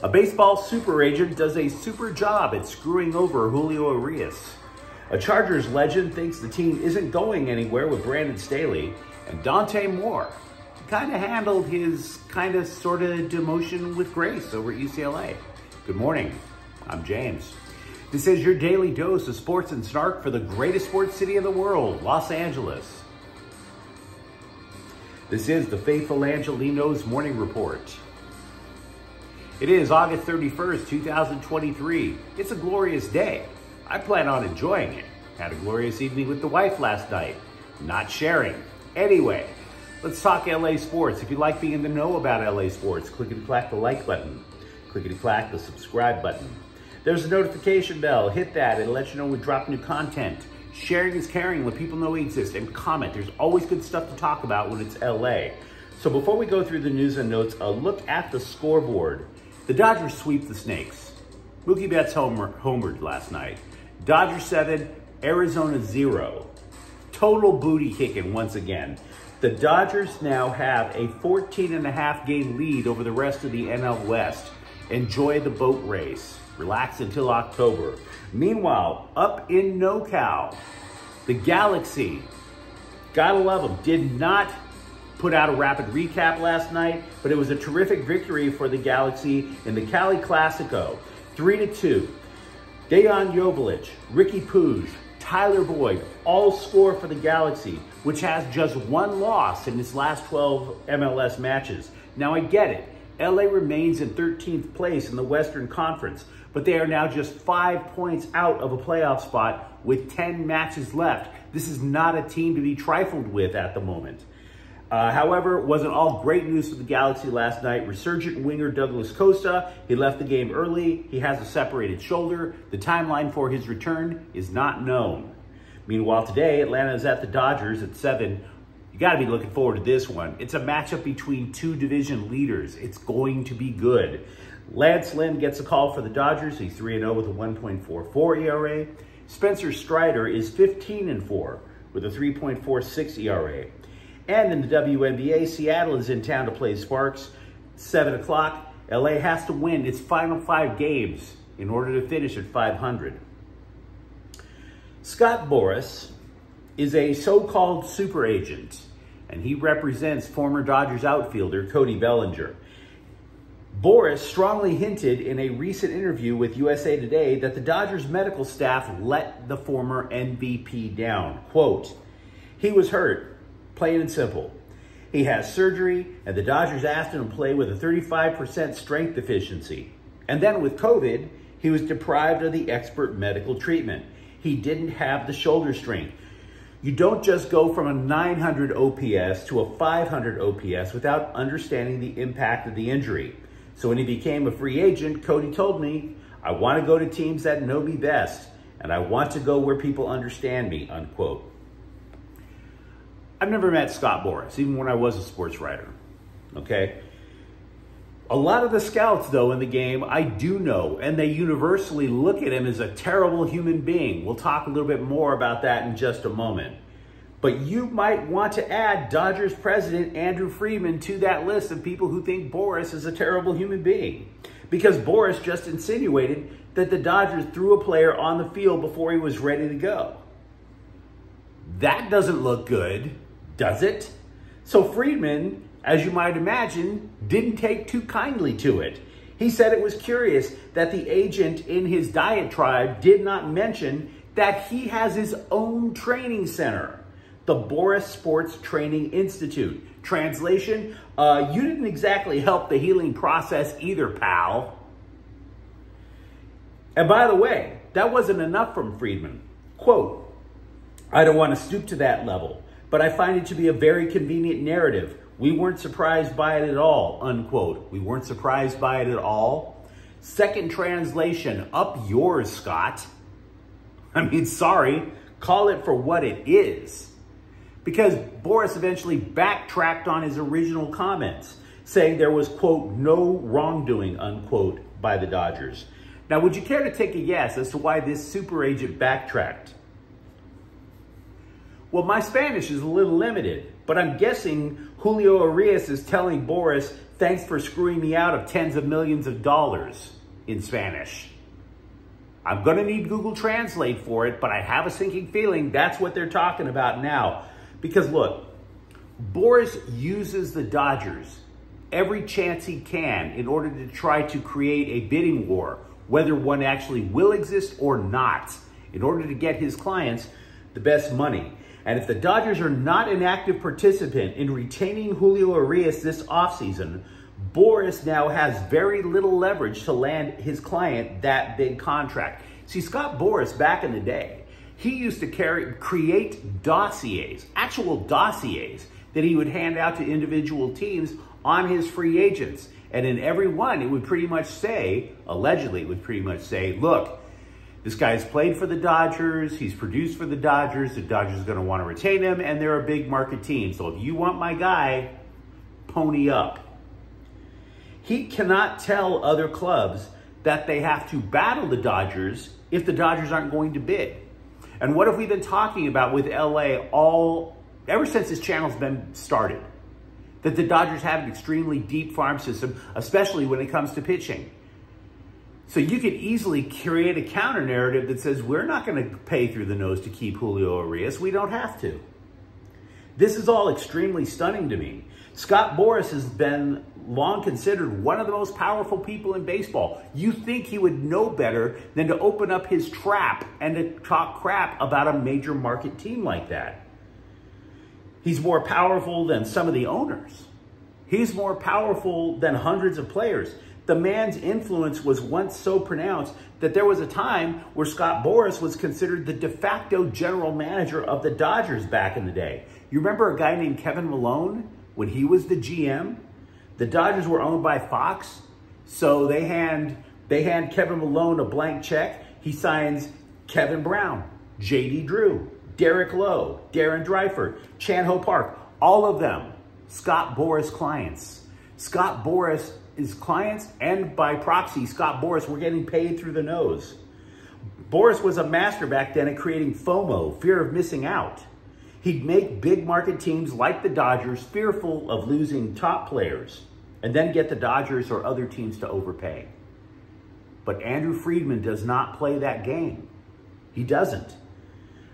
A baseball super agent does a super job at screwing over Julio Urias. A Chargers legend thinks the team isn't going anywhere with Brandon Staley. And Dante Moore kind of handled his sort of demotion with grace over at UCLA. Good morning, I'm James. This is your daily dose of sports and snark for the greatest sports city in the world, Los Angeles. This is the Faithful Angelenos Morning Report. It is August 31st, 2023. It's a glorious day. I plan on enjoying it. Had a glorious evening with the wife last night. Not sharing. Anyway, let's talk LA sports. If you'd like being in the know about LA sports, clickety-clack the like button. Clickety-clack the subscribe button. There's a notification bell. Hit that. It'll let you know when we drop new content. Sharing is caring. Let people know we exist. And comment. There's always good stuff to talk about when it's LA. So before we go through the news and notes, a look at the scoreboard. The Dodgers sweep the Snakes. Mookie Betts homered last night. Dodgers 7, Arizona 0. Total booty kicking once again. The Dodgers now have a 14.5 game lead over the rest of the NL West. Enjoy the boat race. Relax until October. Meanwhile, up in NoCal, the Galaxy, gotta love them, did not put out a rapid recap last night, but it was a terrific victory for the Galaxy in the Cali Classico. 3-2. Dejan Joveljic, Ricky Puig, Tyler Boyd all score for the Galaxy, which has just one loss in its last 12 MLS matches. Now I get it. LA remains in 13th place in the Western Conference, but they are now just 5 points out of a playoff spot with 10 matches left. This is not a team to be trifled with at the moment. However, it wasn't all great news for the Galaxy last night. Resurgent winger Douglas Costa, he left the game early. He has a separated shoulder. The timeline for his return is not known. Meanwhile, today, Atlanta is at the Dodgers at 7. You got to be looking forward to this one. It's a matchup between two division leaders. It's going to be good. Lance Lynn gets a call for the Dodgers. He's 3-0 with a 1.44 ERA. Spencer Strider is 15-4 with a 3.46 ERA. And in the WNBA, Seattle is in town to play Sparks. 7 o'clock. LA has to win its final 5 games in order to finish at 500. Scott Boras is a so-called super agent, and he represents former Dodgers outfielder Cody Bellinger. Boras strongly hinted in a recent interview with USA Today that the Dodgers medical staff let the former MVP down. Quote, "He was hurt. Plain and simple. He has surgery, and the Dodgers asked him to play with a 35% strength deficiency. And then with COVID, he was deprived of the expert medical treatment. He didn't have the shoulder strength. You don't just go from a 900 OPS to a 500 OPS without understanding the impact of the injury. So when he became a free agent, Cody told me, I want to go to teams that know me best, and I want to go where people understand me," unquote. I've never met Scott Boras, even when I was a sports writer, okay? A lot of the scouts, though, in the game, I do know, and they universally look at him as a terrible human being. We'll talk a little bit more about that in just a moment. But you might want to add Dodgers president Andrew Friedman to that list of people who think Boras is a terrible human being. Because Boras just insinuated that the Dodgers threw a player on the field before he was ready to go. That doesn't look good, does it? So Friedman, as you might imagine, didn't take too kindly to it. He said it was curious that the agent in his diatribe did not mention that he has his own training center, the Boras Sports Training Institute. Translation, you didn't exactly help the healing process either, pal. And by the way, that wasn't enough from Friedman. Quote, "I don't want to stoop to that level, but I find it to be a very convenient narrative. We weren't surprised by it at all," unquote. We weren't surprised by it at all? Second translation, up yours, Scott. I mean, sorry, call it for what it is. Because Boras eventually backtracked on his original comments, saying there was, quote, "no wrongdoing," unquote, by the Dodgers. Now, would you care to take a guess as to why this super agent backtracked? Well, my Spanish is a little limited, but I'm guessing Julio Urias is telling Boras, thanks for screwing me out of tens of millions of dollars in Spanish. I'm going to need Google Translate for it, but I have a sinking feeling that's what they're talking about now. Because look, Boras uses the Dodgers every chance he can in order to try to create a bidding war, whether one actually will exist or not, in order to get his clients the best money. And if the Dodgers are not an active participant in retaining Julio Urias this offseason, Boras now has very little leverage to land his client that big contract. See, Scott Boras, back in the day, he used to create dossiers, actual dossiers, that he would hand out to individual teams on his free agents. And in every one, it would pretty much say, allegedly, it would pretty much say, look, this guy's played for the Dodgers, he's produced for the Dodgers are going to want to retain him, and they're a big market team. So if you want my guy, pony up. He cannot tell other clubs that they have to battle the Dodgers if the Dodgers aren't going to bid. And what have we been talking about with LA ever since this channel's been started? That the Dodgers have an extremely deep farm system, especially when it comes to pitching. So you could easily create a counter narrative that says, we're not going to pay through the nose to keep Julio Urias. We don't have to. This is all extremely stunning to me. Scott Boras has been long considered one of the most powerful people in baseball. You think he would know better than to open up his trap and to talk crap about a major market team like that. He's more powerful than some of the owners. He's more powerful than hundreds of players. The man's influence was once so pronounced that there was a time where Scott Boras was considered the de facto general manager of the Dodgers back in the day. You remember a guy named Kevin Malone when he was the GM? The Dodgers were owned by Fox, so they hand Kevin Malone a blank check. He signs Kevin Brown, J.D. Drew, Derek Lowe, Darren Dreifort, Chan-Ho Park, all of them Scott Boras clients. Scott Boras is clients, and by proxy, Scott Boras were getting paid through the nose. Boras was a master back then at creating FOMO, fear of missing out. He'd make big market teams like the Dodgers fearful of losing top players and then get the Dodgers or other teams to overpay. But Andrew Friedman does not play that game. He doesn't.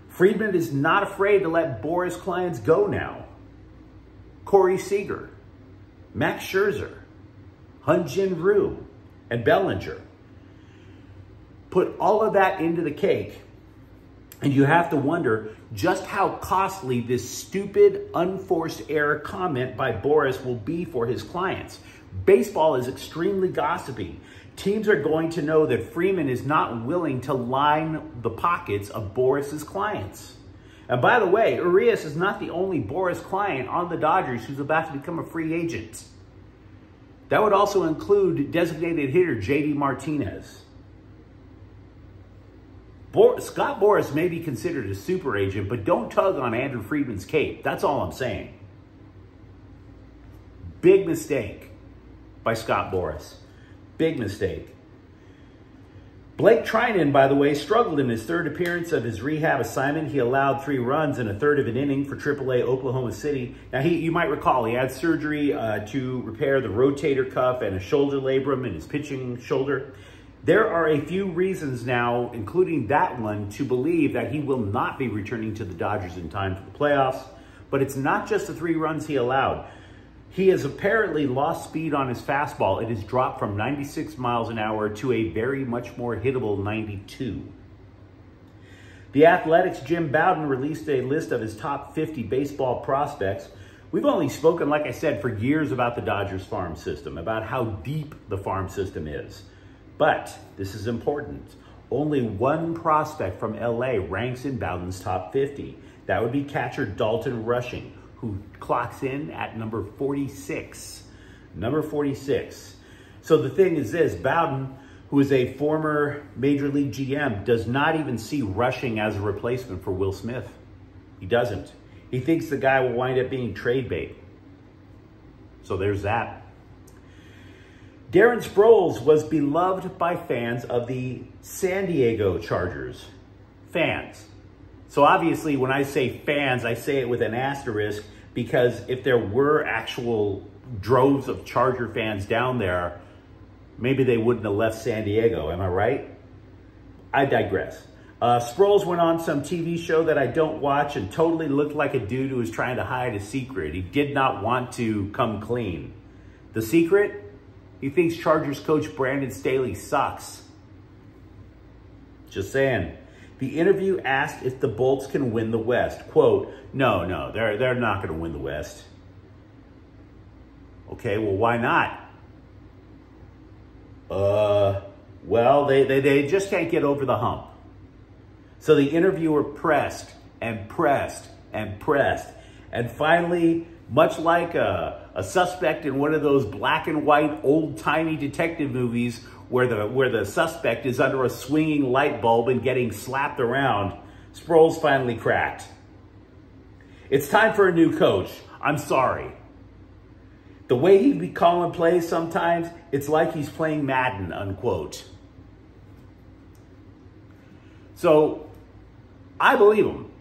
Friedman is not afraid to let Boras clients go now. Corey Seager, Max Scherzer, Hyun-Jin Ryu, and Bellinger. Put all of that into the cake, and you have to wonder just how costly this stupid, unforced error comment by Boras will be for his clients. Baseball is extremely gossipy. Teams are going to know that Freeman is not willing to line the pockets of Boras's clients. And by the way, Urias is not the only Boras client on the Dodgers who's about to become a free agent. That would also include designated hitter J.D. Martinez. Scott Boras may be considered a super agent, but don't tug on Andrew Friedman's cape. That's all I'm saying. Big mistake by Scott Boras. Big mistake. Blake Trinan, by the way, struggled in his third appearance of his rehab assignment. He allowed 3 runs in a third of an inning for AAA Oklahoma City. Now, you might recall, he had surgery to repair the rotator cuff and a shoulder labrum in his pitching shoulder. There are a few reasons now, including that one, to believe that he will not be returning to the Dodgers in time for the playoffs. But it's not just the 3 runs he allowed. He has apparently lost speed on his fastball. It has dropped from 96 miles an hour to a very much more hittable 92. The Athletic's Jim Bowden released a list of his top 50 baseball prospects. We've only spoken, like I said, for years about the Dodgers farm system, about how deep the farm system is. But this is important. Only one prospect from LA ranks in Bowden's top 50. That would be catcher Dalton Rushing, who clocks in at number 46. Number 46. So the thing is this, Bowden, who is a former Major League GM, does not even see Rushing as a replacement for Will Smith. He doesn't. He thinks the guy will wind up being trade bait. So there's that. Darren Sproles was beloved by fans of the San Diego Chargers. Fans. So obviously when I say fans, I say it with an asterisk, because if there were actual droves of Charger fans down there, maybe they wouldn't have left San Diego. Am I right? I digress. Sproles went on some TV show that I don't watch and totally looked like a dude who was trying to hide a secret. He did not want to come clean. The secret? He thinks Chargers coach Brandon Staley sucks. Just saying. The interview asked if the Bolts can win the West. Quote, no, they're not going to win the West. Okay, well, why not? Well, they just can't get over the hump. So the interviewer pressed and pressed and pressed. And finally, much like a suspect in one of those black and white old-timey detective movies where the suspect is under a swinging light bulb and getting slapped around, Sproles finally cracked. It's time for a new coach. I'm sorry. The way he'd be calling plays sometimes, it's like he's playing Madden, unquote. So, I believe him.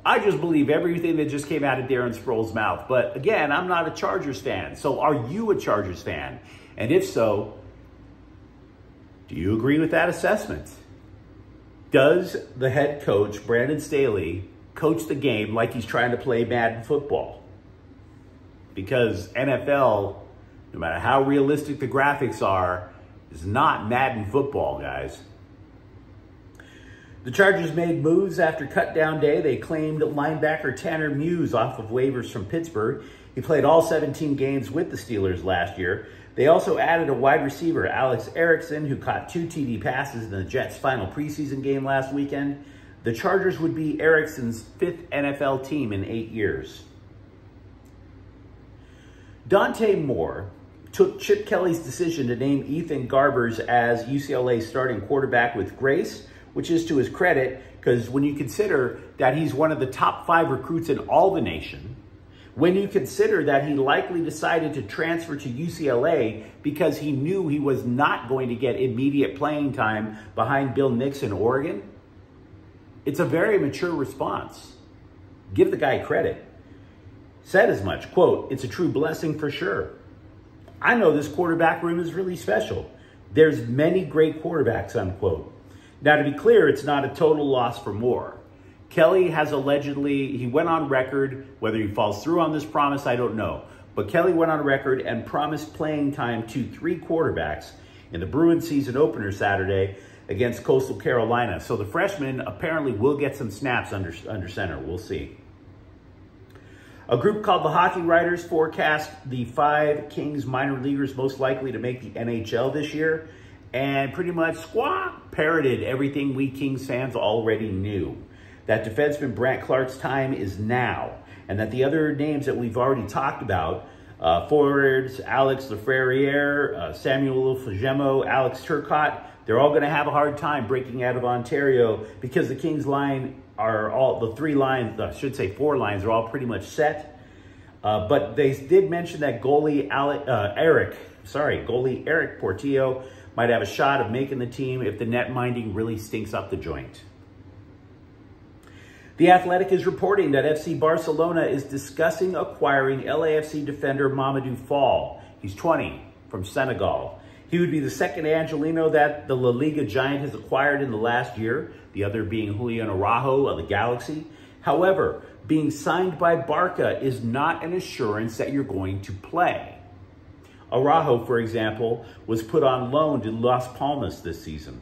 I just believe everything that just came out of Darren Sproles' mouth. But again, I'm not a Chargers fan. So are you a Chargers fan? And if so, do you agree with that assessment? Does the head coach, Brandon Staley, coach the game like he's trying to play Madden football? Because NFL, no matter how realistic the graphics are, is not Madden football, guys. The Chargers made moves after cut-down day. They claimed linebacker Tanner Muse off of waivers from Pittsburgh. He played all 17 games with the Steelers last year. They also added a wide receiver, Alex Erickson, who caught 2 TD passes in the Jets' final preseason game last weekend. The Chargers would be Erickson's 5th NFL team in 8 years. Dante Moore took Chip Kelly's decision to name Ethan Garbers as UCLA's starting quarterback with grace, which is to his credit, because when you consider that he's one of the top 5 recruits in all the nation, when you consider that he likely decided to transfer to UCLA because he knew he was not going to get immediate playing time behind Bill Nix in Oregon, it's a very mature response. Give the guy credit. Said as much, quote, "It's a true blessing for sure. I know this quarterback room is really special. There's many great quarterbacks," unquote. Now, to be clear, it's not a total loss for Moore. Kelly has allegedly, he went on record, whether he falls through on this promise, I don't know. But Kelly went on record and promised playing time to 3 quarterbacks in the Bruins season opener Saturday against Coastal Carolina. So the freshman apparently will get some snaps under center. We'll see. A group called the Hockey Writers forecast the 5 Kings minor leaguers most likely to make the NHL this year, and pretty much parroted everything we Kings fans already knew. That defenseman Brant Clark's time is now, and that the other names that we've already talked about, forwards Alex Lafreniere, Samuel Fagemo, Alex Turcotte, they're all going to have a hard time breaking out of Ontario because the Kings line are all, the 3 lines, I should say 4 lines, are all pretty much set. But they did mention that goalie Eric Portillo might have a shot of making the team if the net minding really stinks up the joint. The Athletic is reporting that FC Barcelona is discussing acquiring LAFC defender Mamadou Fall. He's 20, from Senegal. He would be the second Angeleno that the La Liga giant has acquired in the last year, the other being Julio Urias of the Galaxy. However, being signed by Barca is not an assurance that you're going to play. Araujo, for example, was put on loan to Las Palmas this season.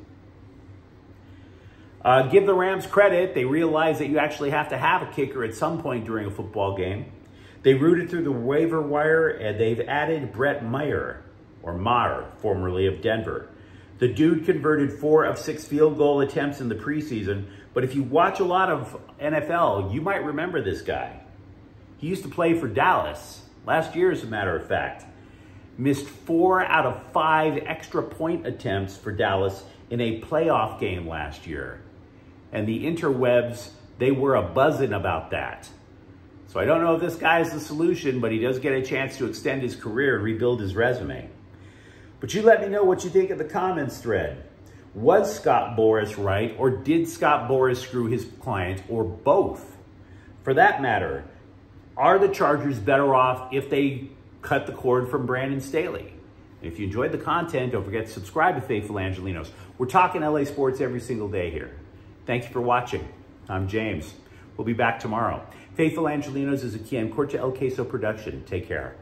Give the Rams credit. They realize that you actually have to have a kicker at some point during a football game. They rooted through the waiver wire, and they've added Brett Maher, formerly of Denver. The dude converted 4 of 6 field goal attempts in the preseason, but if you watch a lot of NFL, you might remember this guy. He used to play for Dallas last year, as a matter of fact. Missed 4 out of 5 extra point attempts for Dallas in a playoff game last year. And the interwebs, they were a-buzzing about that. So I don't know if this guy is the solution, but he does get a chance to extend his career and rebuild his resume. But you let me know what you think in the comments thread. Was Scott Boras right, or did Scott Boras screw his client, or both? For that matter, Are the Chargers better off if they cut the cord from Brandon Staley? If you enjoyed the content, don't forget to subscribe to Faithful Angelenos. We're talking LA sports every single day here. Thank you for watching. I'm James. We'll be back tomorrow. Faithful Angelenos is a Quien Corte El Queso production. Take care.